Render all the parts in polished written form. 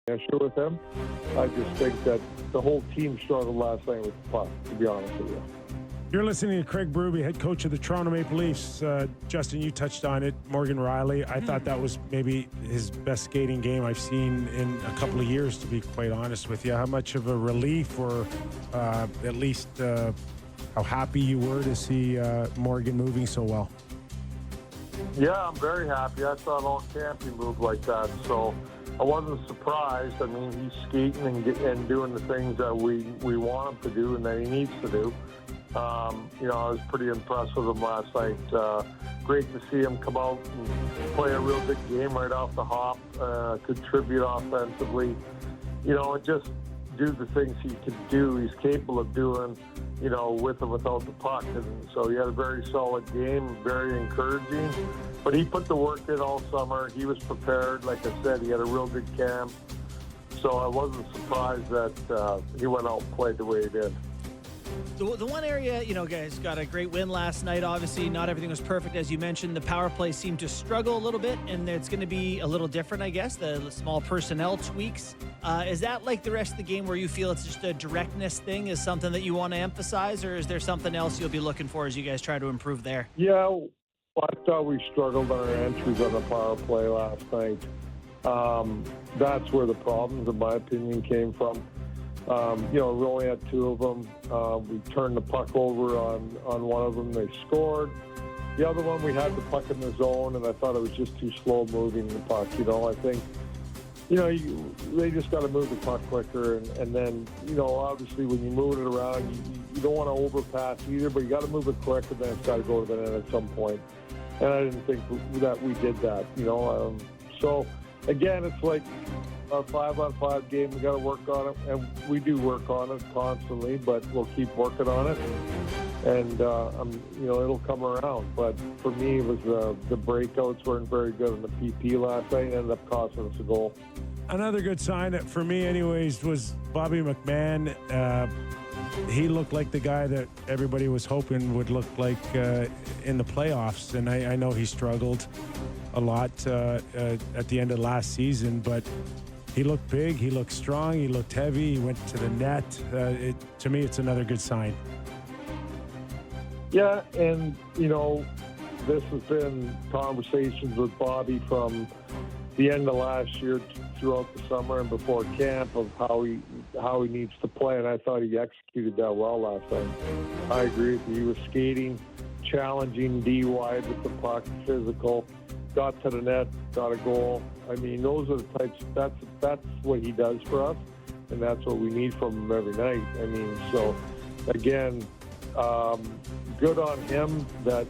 issue with him. I just think that the whole team struggled last night with the puck, to be honest with you. You're listening to Craig Berube, head coach of the Toronto Maple Leafs. Justin, you touched on it. Morgan Riley, I thought that was maybe his best skating game I've seen in a couple of years, to be quite honest with you. How much of a relief, or at least how happy you were to see Morgan moving so well? Yeah, I'm very happy. I thought all camp he moved like that, so I wasn't surprised. I mean, he's skating and doing the things that we want him to do and that he needs to do. I was pretty impressed with him last night. Great to see him come out and play a real good game right off the hop, contribute offensively, and just do the things he can do. He's capable of doing, with or without the puck. And so he had a very solid game, very encouraging. But he put the work in all summer. He was prepared. Like I said, he had a real good camp. So I wasn't surprised that he went out and played the way he did. The one area, guys got a great win last night. Obviously, not everything was perfect. As you mentioned, the power play seemed to struggle a little bit, and it's going to be a little different, I guess, the small personnel tweaks. Is that like the rest of the game where you feel it's just a directness thing is something that you want to emphasize, or is there something else you'll be looking for as you guys try to improve there? Yeah, I thought we struggled on our entries on the power play last night. That's where the problems, in my opinion, came from. We only had two of them. We turned the puck over on one of them. They scored. The other one, we had the puck in the zone, and I thought it was just too slow moving the puck. I think, they just got to move the puck quicker. And then, obviously when you move it around, you don't want to overpass either, but you got to move it quick, and then it's got to go to the net at some point. And I didn't think that we did that, So, again, it's like our 5-on-5 game. We got to work on it, and we do work on it constantly. But we'll keep working on it, and it'll come around. But for me, it was the breakouts weren't very good in the PP last night. Ended up costing us a goal. Another good sign for me, anyways, was Bobby McMahon. He looked like the guy that everybody was hoping would look like in the playoffs, and I know he struggled a lot at the end of last season, but he looked big, he looked strong, he looked heavy, he went to the net. To me, it's another good sign. Yeah, and, this has been conversations with Bobby from the end of last year throughout the summer and before camp of how he needs to play, and I thought he executed that well last night. I agree with you. He was skating, challenging, D-wide with the puck, physical, got to the net, got a goal. I mean, those are the types, that's what he does for us, and that's what we need from him every night. I mean, so, again, good on him that,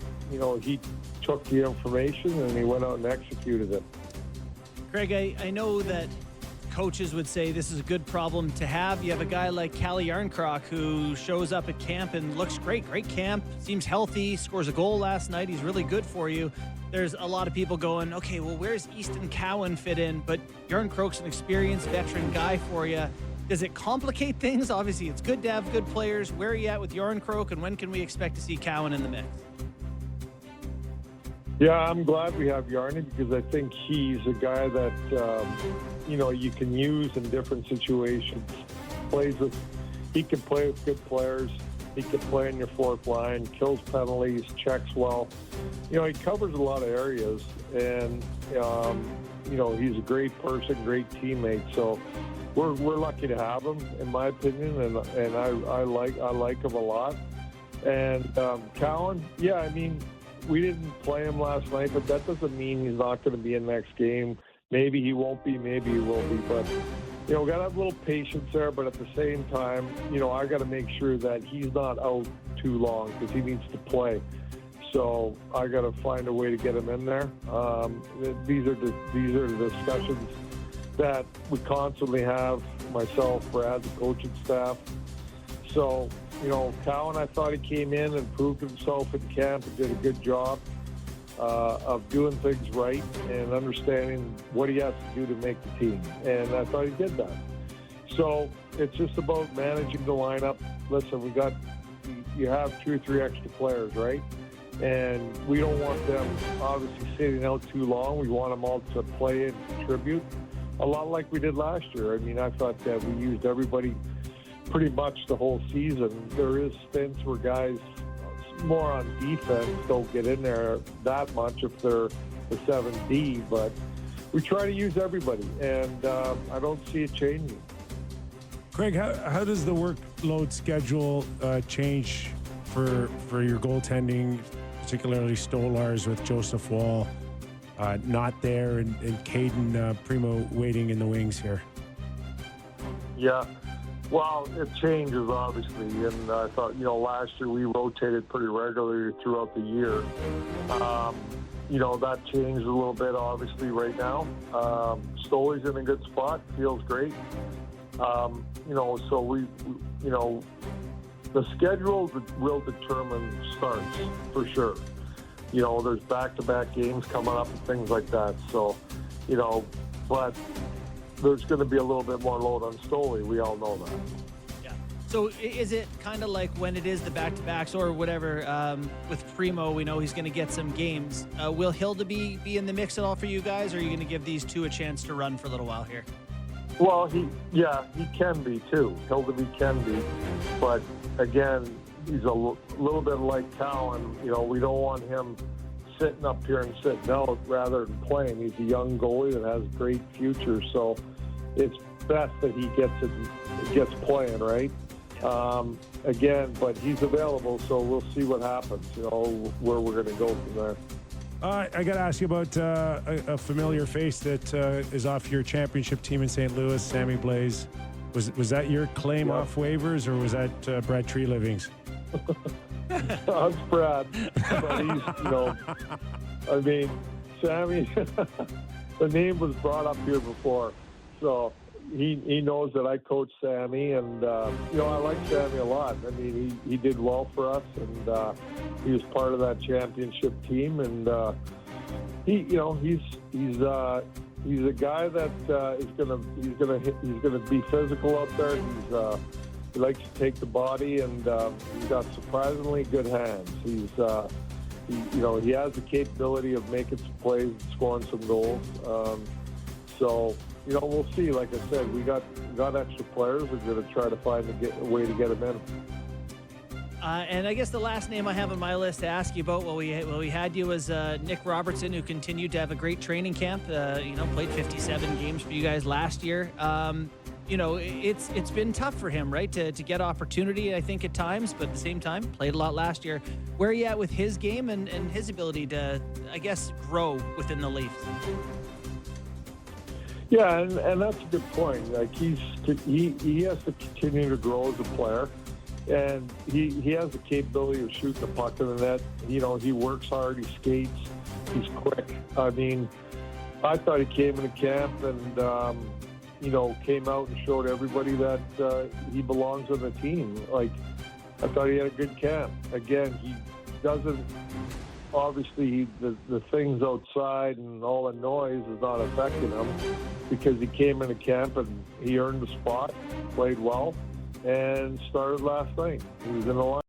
he took the information and he went out and executed it. Craig, I know that coaches would say this is a good problem to have. You have a guy like Calle Yarncroc who shows up at camp and looks great. Great camp, seems healthy, scores a goal last night. He's really good for you. There's a lot of people going, okay, well, where's Easton Cowan fit in? But Yarncroc's an experienced veteran guy for you. Does it complicate things? Obviously, it's good to have good players. Where are you at with Yarncroc, and when can we expect to see Cowan in the mix? Yeah, I'm glad we have Yarny because I think he's a guy that, you can use in different situations. He can play with good players. He can play in your fourth line, kills penalties, checks well. He covers a lot of areas, and, he's a great person, great teammate. So we're lucky to have him, in my opinion, and I like him a lot. And Cowan, yeah, I mean, we didn't play him last night, but that doesn't mean he's not going to be in the next game. Maybe he won't be, maybe he will be. But, we got to have a little patience there. But at the same time, I got to make sure that he's not out too long because he needs to play. So I got to find a way to get him in there. These are the discussions that we constantly have, myself, Brad, the coaching staff. So, Cowan, I thought he came in and proved himself in camp and did a good job of doing things right and understanding what he has to do to make the team. And I thought he did that. So it's just about managing the lineup. Listen, you have 2 or 3 extra players, right? And we don't want them obviously sitting out too long. We want them all to play and contribute. a lot like we did last year. I mean, I thought that we used everybody pretty much the whole season. There is stints where guys more on defense don't get in there that much if they're the 7D, but we try to use everybody, and I don't see it changing. Craig, how does the workload schedule change for your goaltending, particularly Stolarz with Joseph Wall not there and Caden Primo waiting in the wings here? Yeah, well, it changes obviously, and I thought, last year we rotated pretty regularly throughout the year. That changed a little bit obviously right now. Stoley's in a good spot, feels great. So we the schedule will determine starts for sure. There's back-to-back games coming up and things like that. So, but there's going to be a little bit more load on Stoley. We all know that. Yeah. So is it kind of like when it is the back-to-backs or whatever, with Primo, we know he's going to get some games. Will Hilda be in the mix at all for you guys, or are you going to give these two a chance to run for a little while here? Well, he can be too. Hilda can be. But again, he's a little bit like Cal, and we don't want him sitting up here and sitting out rather than playing. He's a young goalie that has great future, so it's best that he gets playing, right? Again, but he's available, so we'll see what happens. Where we're going to go from there. I got to ask you about a familiar face that is off your championship team in St. Louis, Sammy Blaze. Was that your claim off waivers, or was that Brad Treliving's? That's Brad. But he's, Sammy, the name was brought up here before. So he knows that I coach Sammy, and, I like Sammy a lot. He did well for us, and he was part of that championship team, and he's a guy that he's gonna be physical out there. He likes to take the body, and he's got surprisingly good hands. He has the capability of making some plays, and scoring some goals. So we'll see. Like I said, we got extra players. We're going to try to find a way to get them in. And I guess the last name I have on my list to ask you about while we had you was Nick Robertson, who continued to have a great training camp. Played 57 games for you guys last year. It's been tough for him, right, to get opportunity, I think, at times, but at the same time, played a lot last year. Where are you at with his game and his ability to, I guess, grow within the Leafs? Yeah, and that's a good point. Like he has to continue to grow as a player, and he has the capability of shooting the puck in the net. He works hard, he skates, he's quick. I thought he came into camp and came out and showed everybody that he belongs on the team. Like, I thought he had a good camp. Again, he doesn't. Obviously, the things outside and all the noise is not affecting him, because he came into camp and he earned the spot, played well, and started last night. He was in the line.